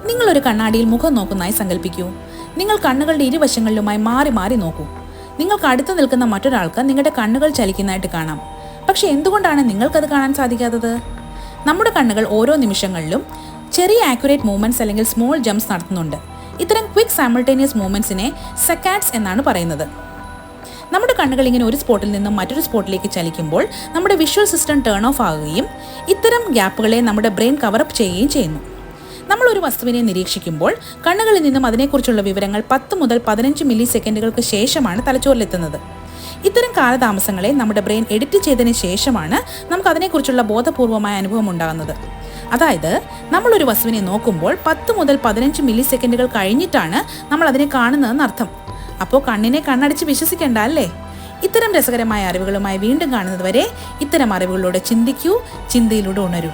നിങ്ങളൊരു കണ്ണാടിയിൽ മുഖം നോക്കുന്നതായി സങ്കല്പിക്കൂ. നിങ്ങൾ കണ്ണുകളുടെ ഇരുവശങ്ങളിലുമായി മാറി മാറി നോക്കൂ. നിങ്ങൾക്ക് അടുത്ത് നിൽക്കുന്ന മറ്റൊരാൾക്ക് നിങ്ങളുടെ കണ്ണുകൾ ചലിക്കുന്നതായിട്ട് കാണാം. പക്ഷെ എന്തുകൊണ്ടാണ് നിങ്ങൾക്കത് കാണാൻ സാധിക്കാത്തത്? നമ്മുടെ കണ്ണുകൾ ഓരോ നിമിഷങ്ങളിലും ചെറിയ ആക്യുറേറ്റ് മൂവ്മെൻറ്റ്സ് അല്ലെങ്കിൽ സ്മോൾ ജംപ്സ് നടത്തുന്നുണ്ട്. ഇത്തരം ക്വിക്ക് സൈമിൾട്ടേനിയസ് മൂവ്മെൻറ്റ്സിനെ സെക്കാഡ്സ് എന്നാണ് പറയുന്നത്. നമ്മുടെ കണ്ണുകൾ ഇങ്ങനെ ഒരു സ്പോട്ടിൽ നിന്നും മറ്റൊരു സ്പോട്ടിലേക്ക് ചലിക്കുമ്പോൾ നമ്മുടെ വിഷ്വൽ സിസ്റ്റം ടേൺ ഓഫ് ആകുകയും ഇത്തരം ഗ്യാപ്പുകളെ നമ്മുടെ ബ്രെയിൻ കവറപ്പ് ചെയ്യുകയും ചെയ്യുന്നു. നമ്മളൊരു വസ്തുവിനെ നിരീക്ഷിക്കുമ്പോൾ കണ്ണുകളിൽ നിന്നും അതിനെക്കുറിച്ചുള്ള വിവരങ്ങൾ 10 മുതൽ 15 മില്ലി സെക്കൻഡുകൾക്ക് ശേഷമാണ് തലച്ചോറിലെത്തുന്നത്. ഇത്തരം കാലതാമസങ്ങളെ നമ്മുടെ ബ്രെയിൻ എഡിറ്റ് ചെയ്തതിന് ശേഷമാണ് നമുക്ക് അതിനെക്കുറിച്ചുള്ള ബോധപൂർവമായ അനുഭവം ഉണ്ടാകുന്നത്. അതായത് നമ്മളൊരു വസ്തുവിനെ നോക്കുമ്പോൾ 10 മുതൽ 15 മില്ലി സെക്കൻഡുകൾ കഴിഞ്ഞിട്ടാണ് നമ്മൾ അതിനെ കാണുന്നതെന്ന് അർത്ഥം. അപ്പോൾ കണ്ണിനെ കണ്ണടിച്ച് വിശ്വസിക്കേണ്ട അല്ലേ? ഇത്തരം രസകരമായ അറിവുകളുമായി വീണ്ടും കാണുന്നത് വരെ ഇത്തരം അറിവുകളിലൂടെ ചിന്തിക്കൂ, ചിന്തയിലൂടെ ഉണരൂ.